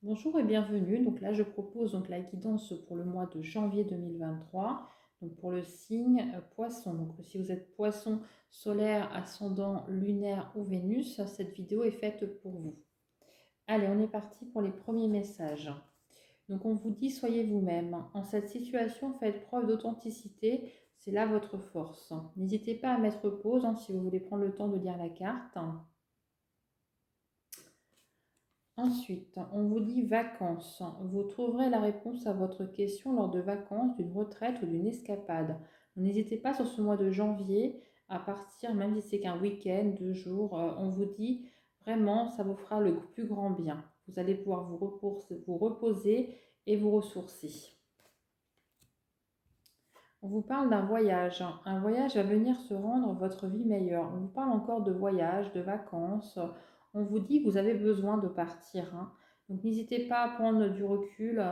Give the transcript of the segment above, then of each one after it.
Bonjour et bienvenue. Donc là, je propose donc la guidance pour le mois de janvier 2023. Donc pour le signe Poisson. Donc si vous êtes Poisson solaire, ascendant, lunaire ou Vénus, cette vidéo est faite pour vous. Allez, on est parti pour les premiers messages. Donc on vous dit soyez vous-même. En cette situation, faites preuve d'authenticité. C'est là votre force. N'hésitez pas à mettre pause si vous voulez prendre le temps de lire la carte. Ensuite, on vous dit vacances. Vous trouverez la réponse à votre question lors de vacances, d'une retraite ou d'une escapade. N'hésitez pas sur ce mois de janvier à partir, même si c'est qu'un week-end, 2 jours, on vous dit vraiment, ça vous fera le plus grand bien. Vous allez pouvoir vous reposer et vous ressourcer. On vous parle d'un voyage. Un voyage va venir se rendre votre vie meilleure. On vous parle encore de voyage, de vacances. On vous dit que vous avez besoin de partir, hein. Donc n'hésitez pas à prendre du recul,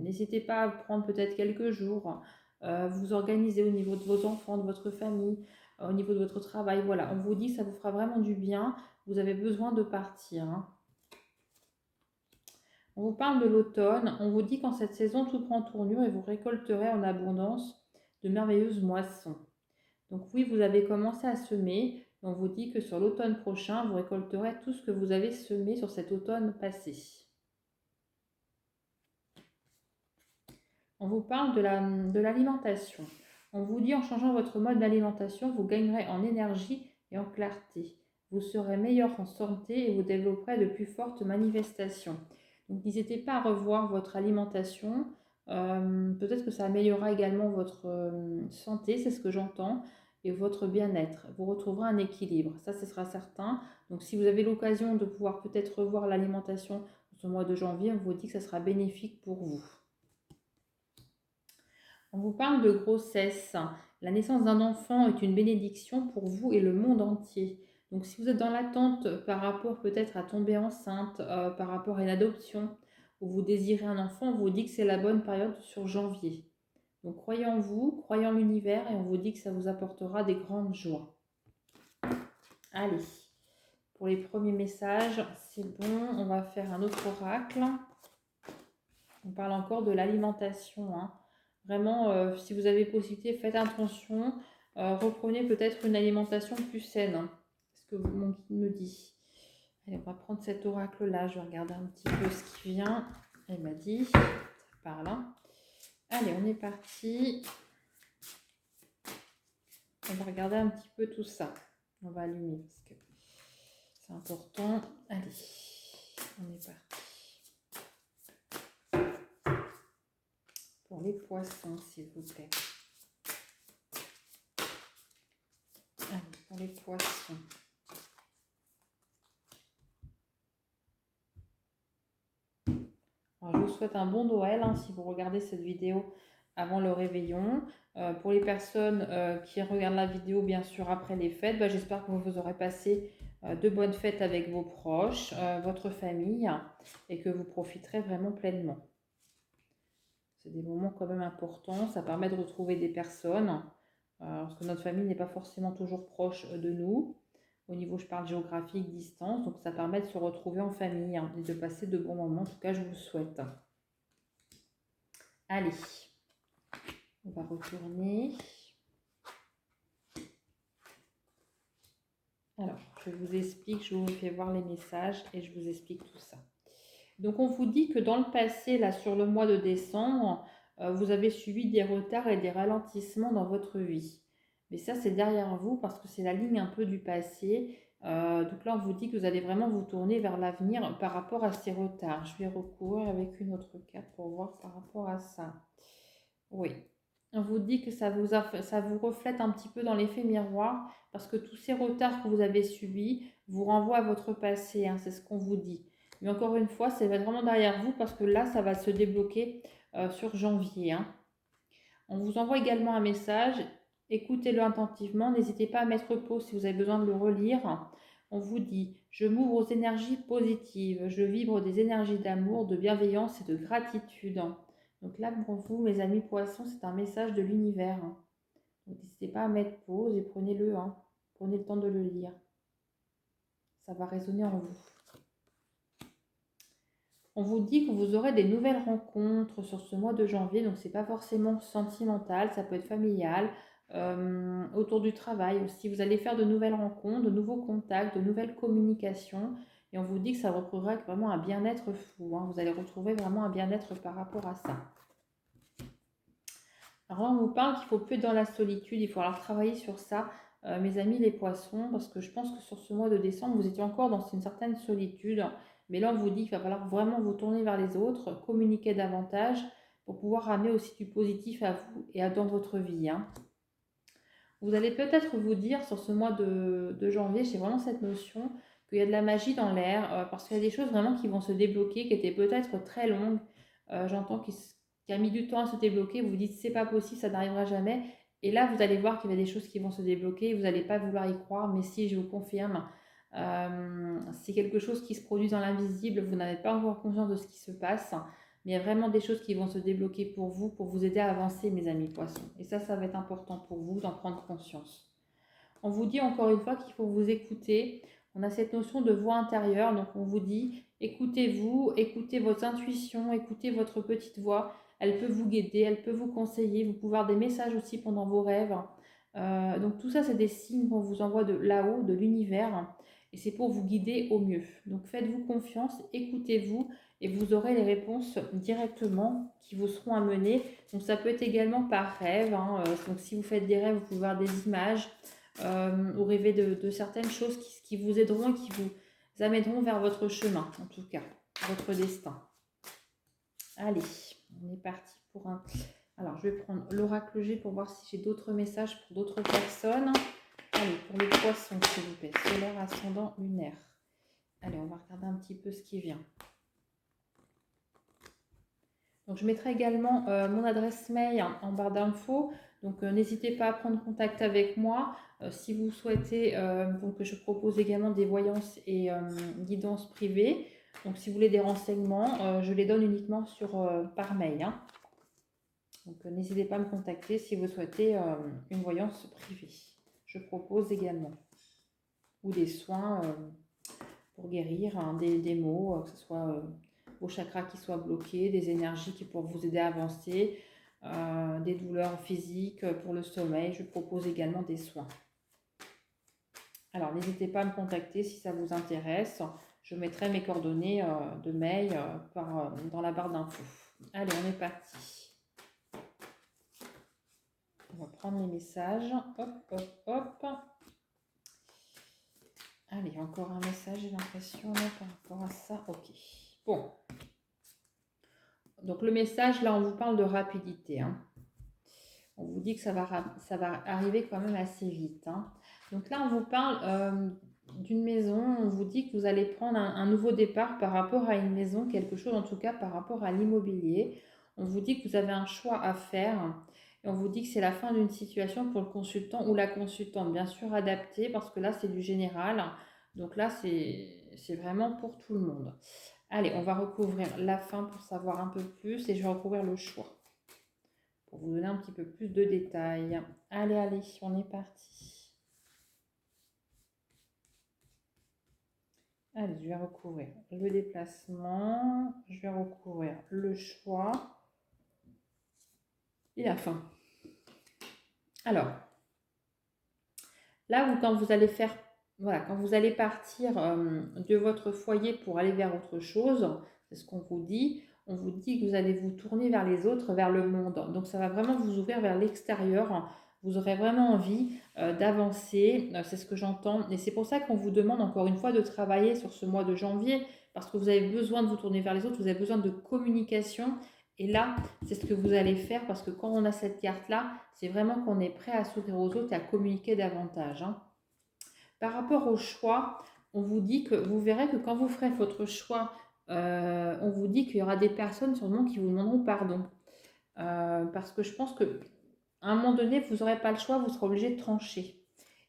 n'hésitez pas à prendre peut-être quelques jours, vous organiser au niveau de vos enfants, de votre famille, au niveau de votre travail. Voilà, on vous dit que ça vous fera vraiment du bien. Vous avez besoin de partir, hein. On vous parle de l'automne. On vous dit qu'en cette saison, tout prend tournure et vous récolterez en abondance de merveilleuses moissons. Donc oui, vous avez commencé à semer. On vous dit que sur l'automne prochain, vous récolterez tout ce que vous avez semé sur cet automne passé. On vous parle de l'alimentation. On vous dit en changeant votre mode d'alimentation, vous gagnerez en énergie et en clarté. Vous serez meilleur en santé et vous développerez de plus fortes manifestations. Donc n'hésitez pas à revoir votre alimentation. Peut-être que ça améliorera également votre santé, c'est ce que j'entends, et votre bien-être. Vous retrouverez un équilibre, ça ce sera certain. Donc si vous avez l'occasion de pouvoir peut-être revoir l'alimentation ce mois de janvier, on vous dit que ça sera bénéfique pour vous. On vous parle de grossesse. La naissance d'un enfant est une bénédiction pour vous et le monde entier. Donc si vous êtes dans l'attente par rapport peut-être à tomber enceinte, par rapport à une adoption, ou vous désirez un enfant, on vous dit que c'est la bonne période sur janvier. Donc croyez en vous, croyez en l'univers et on vous dit que ça vous apportera des grandes joies. Allez, pour les premiers messages, c'est bon, on va faire un autre oracle. On parle encore de l'alimentation, hein. Vraiment, si vous avez possibilité, faites attention. Reprenez peut-être une alimentation plus saine, hein. C'est ce que mon guide me dit. Allez, on va prendre cet oracle-là. Je vais regarder un petit peu ce qui vient. Elle m'a dit, ça parle, hein. Allez, on est parti. On va regarder un petit peu tout ça. On va allumer parce que c'est important. Allez, on est parti. Pour les poissons, s'il vous plaît. Allez, pour les poissons. Alors, je vous souhaite un bon Noël, hein, si vous regardez cette vidéo avant le réveillon. Pour les personnes qui regardent la vidéo, bien sûr, après les fêtes, j'espère que vous aurez passé de bonnes fêtes avec vos proches, votre famille, et que vous profiterez vraiment pleinement. C'est des moments quand même importants, ça permet de retrouver des personnes, parce que notre famille n'est pas forcément toujours proche de nous. Au niveau, je parle géographique, distance, donc ça permet de se retrouver en famille, hein, et de passer de bons moments. En tout cas, je vous le souhaite. Allez, on va retourner. Alors, je vous explique, je vous fais voir les messages et je vous explique tout ça. Donc, on vous dit que dans le passé, là, sur le mois de décembre, vous avez subi des retards et des ralentissements dans votre vie. Mais ça, c'est derrière vous parce que c'est la ligne un peu du passé. Donc là, on vous dit que vous allez vraiment vous tourner vers l'avenir par rapport à ces retards. Je vais recourir avec une autre carte pour voir par rapport à ça. Oui. On vous dit que ça vous reflète un petit peu dans l'effet miroir parce que tous ces retards que vous avez subis vous renvoient à votre passé, hein, c'est ce qu'on vous dit. Mais encore une fois, c'est vraiment derrière vous parce que là, ça va se débloquer sur janvier, hein. On vous envoie également un message. Écoutez-le attentivement. N'hésitez pas à mettre pause si vous avez besoin de le relire. On vous dit, je m'ouvre aux énergies positives. Je vibre des énergies d'amour, de bienveillance et de gratitude. Donc là, pour vous, mes amis poissons, c'est un message de l'univers, hein. Donc n'hésitez pas à mettre pause et prenez-le, hein. Prenez le temps de le lire. Ça va résonner en vous. On vous dit que vous aurez des nouvelles rencontres sur ce mois de janvier, donc c'est pas forcément sentimental, ça peut être familial, autour du travail aussi. Vous allez faire de nouvelles rencontres, de nouveaux contacts, de nouvelles communications. Et on vous dit que ça retrouvera vraiment un bien-être fou, hein. Vous allez retrouver vraiment un bien-être par rapport à ça. Alors là, on vous parle qu'il faut plus être dans la solitude, il faut alors travailler sur ça, mes amis les poissons, parce que je pense que sur ce mois de décembre, vous étiez encore dans une certaine solitude. Mais là, on vous dit qu'il va falloir vraiment vous tourner vers les autres, communiquer davantage pour pouvoir ramener aussi du positif à vous et dans votre vie, hein. Vous allez peut-être vous dire sur ce mois de janvier, j'ai vraiment cette notion qu'il y a de la magie dans l'air, parce qu'il y a des choses vraiment qui vont se débloquer, qui étaient peut-être très longues. J'entends qu'il a mis du temps à se débloquer, vous vous dites c'est pas possible, ça n'arrivera jamais. Et là, vous allez voir qu'il y a des choses qui vont se débloquer, vous n'allez pas vouloir y croire, mais si, je vous confirme, c'est quelque chose qui se produit dans l'invisible, vous n'avez pas encore conscience de ce qui se passe. Mais il y a vraiment des choses qui vont se débloquer pour vous aider à avancer, mes amis poissons. Et ça va être important pour vous d'en prendre conscience. On vous dit encore une fois qu'il faut vous écouter. On a cette notion de voix intérieure, donc on vous dit écoutez-vous, écoutez votre intuition, écoutez votre petite voix. Elle peut vous guider, elle peut vous conseiller, vous pouvez avoir des messages aussi pendant vos rêves. Donc tout ça, c'est des signes qu'on vous envoie de là-haut, de l'univers, et c'est pour vous guider au mieux. Donc faites-vous confiance, écoutez-vous, et vous aurez les réponses directement qui vous seront amenées. Donc ça peut être également par rêve, hein. Donc si vous faites des rêves, vous pouvez voir des images, ou rêver de certaines choses qui vous aideront et qui vous amèneront vers votre chemin, en tout cas, votre destin. Allez, on est parti pour un... Alors, je vais prendre l'oracle G pour voir si j'ai d'autres messages pour d'autres personnes. Allez, pour les poissons, s'il vous plaît. Solaire, ascendant, lunaire. Allez, on va regarder un petit peu ce qui vient. Donc, je mettrai également mon adresse mail en barre d'infos. Donc, n'hésitez pas à prendre contact avec moi. Si vous souhaitez, donc, je propose également des voyances et guidances privées. Donc, si vous voulez des renseignements, je les donne uniquement par mail, hein. Donc, n'hésitez pas à me contacter si vous souhaitez une voyance privée. Je propose également. Ou des soins pour guérir, hein, des maux, que ce soit vos chakras qui soient bloqués, des énergies qui pourront vous aider à avancer, des douleurs physiques pour le sommeil. Je propose également des soins. Alors, n'hésitez pas à me contacter si ça vous intéresse. Je mettrai mes coordonnées de mail dans la barre d'infos. Allez, on est parti. On va prendre les messages. Hop, hop, hop. Allez, encore un message, j'ai l'impression, par rapport à ça. Ok. Bon. Donc, le message, là, on vous parle de rapidité, hein. On vous dit que ça va arriver quand même assez vite, hein. Donc là, on vous parle d'une maison. On vous dit que vous allez prendre un nouveau départ par rapport à une maison, quelque chose en tout cas par rapport à l'immobilier. On vous dit que vous avez un choix à faire. Et on vous dit que c'est la fin d'une situation pour le consultant ou la consultante, bien sûr adaptée, parce que là, c'est du général. Donc là, c'est vraiment pour tout le monde. Allez, on va recouvrir la fin pour savoir un peu plus et je vais recouvrir le choix pour vous donner un petit peu plus de détails. Allez, allez, on est parti. Allez, je vais recouvrir le déplacement, je vais recouvrir le choix et la fin. Alors, là, quand vous allez faire, voilà, quand vous allez partir de votre foyer pour aller vers autre chose, c'est ce qu'on vous dit. On vous dit que vous allez vous tourner vers les autres, vers le monde. Donc, ça va vraiment vous ouvrir vers l'extérieur. Vous aurez vraiment envie d'avancer. C'est ce que j'entends. Et c'est pour ça qu'on vous demande encore une fois de travailler sur ce mois de janvier, parce que vous avez besoin de vous tourner vers les autres, vous avez besoin de communication. Et là, c'est ce que vous allez faire, parce que quand on a cette carte-là, c'est vraiment qu'on est prêt à s'ouvrir aux autres et à communiquer davantage, hein. Par rapport au choix, on vous dit que vous verrez que quand vous ferez votre choix, on vous dit qu'il y aura des personnes sûrement qui vous demanderont pardon. Parce que je pense qu'à un moment donné, vous n'aurez pas le choix, vous serez obligé de trancher.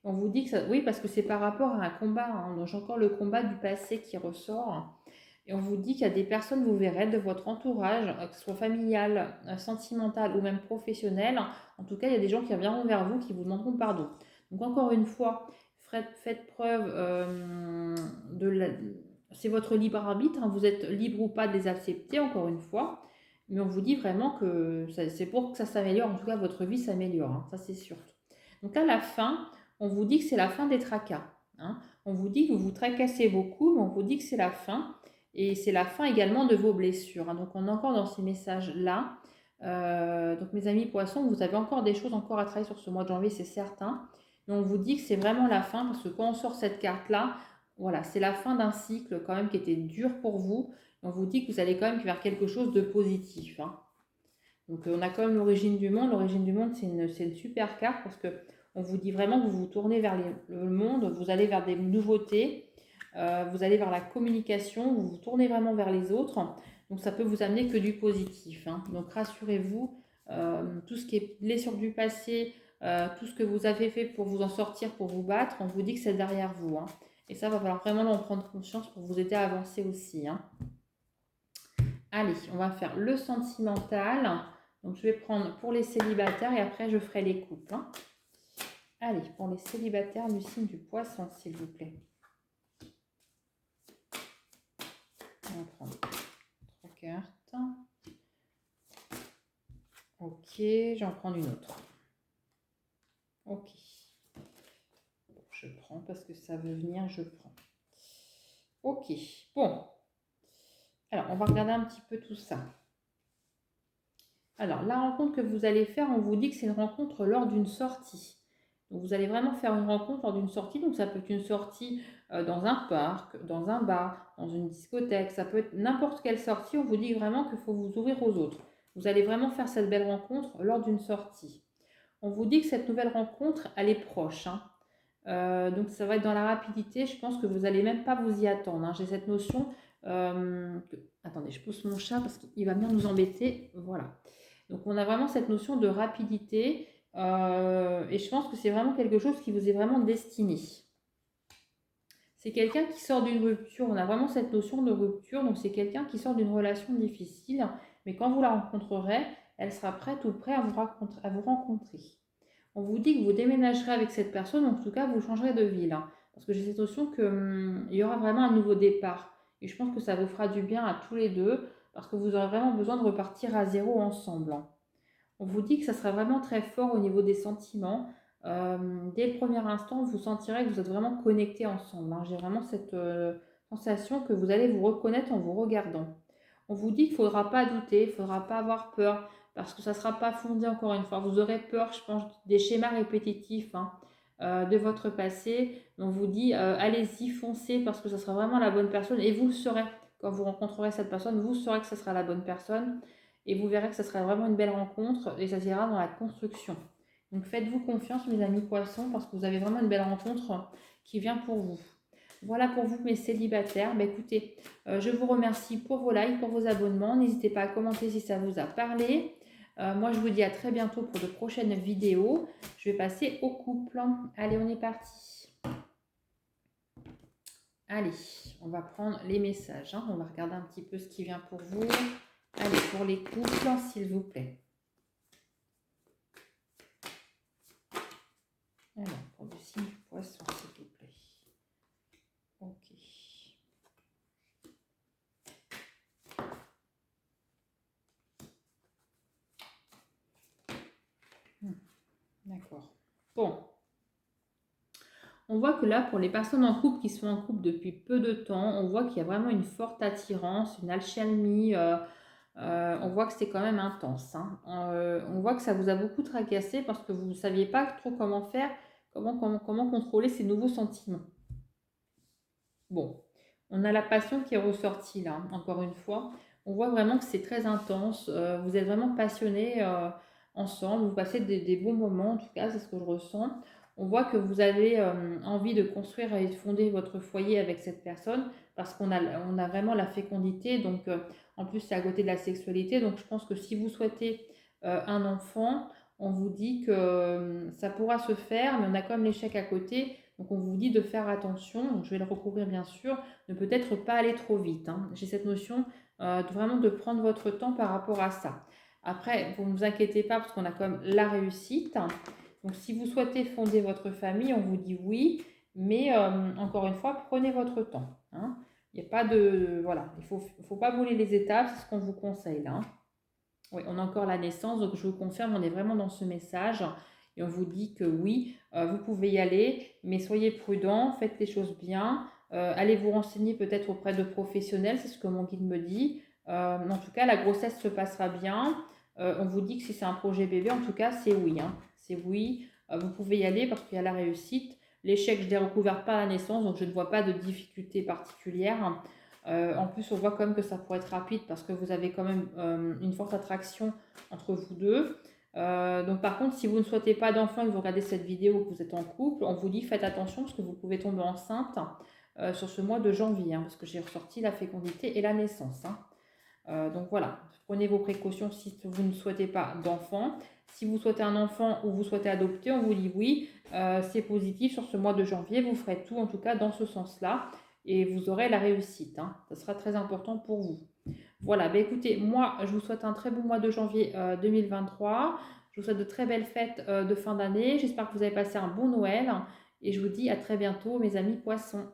On vous dit que ça, oui, parce que c'est par rapport à un combat, hein. Donc j'ai encore le combat du passé qui ressort. Et on vous dit qu'il y a des personnes, vous verrez, de votre entourage, que ce soit familial, sentimental ou même professionnel. En tout cas, il y a des gens qui reviendront vers vous, qui vous demanderont pardon. Donc encore une fois, faites preuve c'est votre libre arbitre, hein, vous êtes libre ou pas de les accepter, encore une fois. Mais on vous dit vraiment que c'est pour que ça s'améliore, en tout cas votre vie s'améliore, hein, ça c'est sûr. Donc à la fin, on vous dit que c'est la fin des tracas, hein. On vous dit que vous vous tracassez beaucoup, mais on vous dit que c'est la fin. Et c'est la fin également de vos blessures, hein. Donc on est encore dans ces messages-là. Donc mes amis poissons, vous avez encore des choses encore à travailler sur ce mois de janvier, c'est certain. Mais on vous dit que c'est vraiment la fin, parce que quand on sort cette carte-là, voilà, c'est la fin d'un cycle quand même qui était dur pour vous. On vous dit que vous allez quand même vers quelque chose de positif, hein. Donc on a quand même l'origine du monde. L'origine du monde, c'est une super carte parce que on vous dit vraiment que vous vous tournez vers le monde, vous allez vers des nouveautés, vous allez vers la communication, vous vous tournez vraiment vers les autres. Donc ça peut vous amener que du positif, hein. Donc rassurez-vous, tout ce qui est blessure du passé, tout ce que vous avez fait pour vous en sortir, pour vous battre, on vous dit que c'est derrière vous, hein. Et ça va falloir vraiment en prendre conscience pour vous aider à avancer aussi, hein. Allez, on va faire le sentimental. Donc, je vais prendre pour les célibataires et après, je ferai les couples, hein. Allez, pour les célibataires du signe du poisson, s'il vous plaît. On va prendre 3 cartes. Ok, j'en prends une autre. Ok. Je prends parce que ça veut venir, je prends. Ok, bon. Alors, on va regarder un petit peu tout ça. Alors, la rencontre que vous allez faire, on vous dit que c'est une rencontre lors d'une sortie. Donc, vous allez vraiment faire une rencontre lors d'une sortie. Donc, ça peut être une sortie dans un parc, dans un bar, dans une discothèque. Ça peut être n'importe quelle sortie. On vous dit vraiment qu'il faut vous ouvrir aux autres. Vous allez vraiment faire cette belle rencontre lors d'une sortie. On vous dit que cette nouvelle rencontre, elle est proche, hein. Donc, ça va être dans la rapidité. Je pense que vous n'allez même pas vous y attendre, hein. J'ai cette notion Attendez, je pousse mon chat parce qu'il va venir nous embêter. Voilà. Donc on a vraiment cette notion de rapidité et je pense que c'est vraiment quelque chose qui vous est vraiment destiné. C'est quelqu'un qui sort d'une rupture, on a vraiment cette notion de rupture, donc c'est quelqu'un qui sort d'une relation difficile, mais quand vous la rencontrerez, elle sera prête ou prêt à vous rencontrer. On vous dit que vous déménagerez avec cette personne, en tout cas vous changerez de ville, hein, parce que j'ai cette notion qu'il y aura vraiment un nouveau départ. Et je pense que ça vous fera du bien à tous les deux, parce que vous aurez vraiment besoin de repartir à zéro ensemble, hein. On vous dit que ça sera vraiment très fort au niveau des sentiments. Dès le premier instant, vous sentirez que vous êtes vraiment connectés ensemble, hein. J'ai vraiment cette sensation que vous allez vous reconnaître en vous regardant. On vous dit qu'il ne faudra pas douter, il ne faudra pas avoir peur, parce que ça ne sera pas fondé encore une fois. Vous aurez peur, je pense, des schémas répétitifs, hein, de votre passé. On vous dit, allez-y, foncez, parce que ça sera vraiment la bonne personne. Et vous le saurez, quand vous rencontrerez cette personne, vous saurez que ce sera la bonne personne. Et vous verrez que ce sera vraiment une belle rencontre et ça ira dans la construction. Donc faites-vous confiance, mes amis poissons, parce que vous avez vraiment une belle rencontre qui vient pour vous. Voilà pour vous, mes célibataires. Bah, écoutez, je vous remercie pour vos likes, pour vos abonnements. N'hésitez pas à commenter si ça vous a parlé. Moi, je vous dis à très bientôt pour de prochaines vidéos. Je vais passer au couple. Allez, on est parti. Allez, on va prendre les messages, hein. On va regarder un petit peu ce qui vient pour vous. Allez, pour les couples, s'il vous plaît. Alors, pour le signe du poisson, s'il vous plaît. Ok. D'accord. Bon. On voit que là, pour les personnes en couple qui sont en couple depuis peu de temps, on voit qu'il y a vraiment une forte attirance, une alchimie. On voit que c'est quand même intense, hein. On voit que ça vous a beaucoup tracassé parce que vous ne saviez pas trop comment faire, comment contrôler ces nouveaux sentiments. Bon, on a la passion qui est ressortie là, encore une fois. On voit vraiment que c'est très intense. Vous êtes vraiment passionnés ensemble. Vous passez des bons moments, en tout cas, c'est ce que je ressens. On voit que vous avez envie de construire et de fonder votre foyer avec cette personne parce on a vraiment la fécondité. Donc, en plus, c'est à côté de la sexualité. Donc, je pense que si vous souhaitez un enfant, on vous dit que ça pourra se faire, mais on a quand même l'échec à côté. Donc on vous dit de faire attention, donc je vais le recouvrir bien sûr, ne peut-être pas aller trop vite, hein. J'ai cette notion vraiment de prendre votre temps par rapport à ça. Après, vous ne vous inquiétez pas parce qu'on a quand même la réussite. Donc si vous souhaitez fonder votre famille, on vous dit oui, mais encore une fois, prenez votre temps, hein. Il n'y a pas de... Voilà, il faut pas brûler les étapes, c'est ce qu'on vous conseille là, hein. Oui, on a encore la naissance, donc je vous confirme, on est vraiment dans ce message et on vous dit que oui, vous pouvez y aller, mais soyez prudent, faites les choses bien, allez vous renseigner peut-être auprès de professionnels, c'est ce que mon guide me dit. En tout cas, la grossesse se passera bien. On vous dit que si c'est un projet bébé, en tout cas, c'est oui, hein. C'est oui, vous pouvez y aller parce qu'il y a la réussite. L'échec, je ne l'ai recouvert pas à la naissance, donc je ne vois pas de difficulté particulière. En plus, on voit quand même que ça pourrait être rapide parce que vous avez quand même une forte attraction entre vous deux. Donc par contre, si vous ne souhaitez pas d'enfant et que vous regardez cette vidéo, que vous êtes en couple, on vous dit faites attention parce que vous pouvez tomber enceinte sur ce mois de janvier, hein, parce que j'ai ressorti la fécondité et la naissance, hein. Donc voilà, prenez vos précautions si vous ne souhaitez pas d'enfant. Si vous souhaitez un enfant ou vous souhaitez adopter, on vous dit oui, c'est positif sur ce mois de janvier, vous ferez tout en tout cas dans ce sens-là et vous aurez la réussite, hein. Ça sera très important pour vous. Voilà, bah écoutez, moi je vous souhaite un très bon mois de janvier 2023. Je vous souhaite de très belles fêtes de fin d'année. J'espère que vous avez passé un bon Noël et je vous dis à très bientôt mes amis poissons.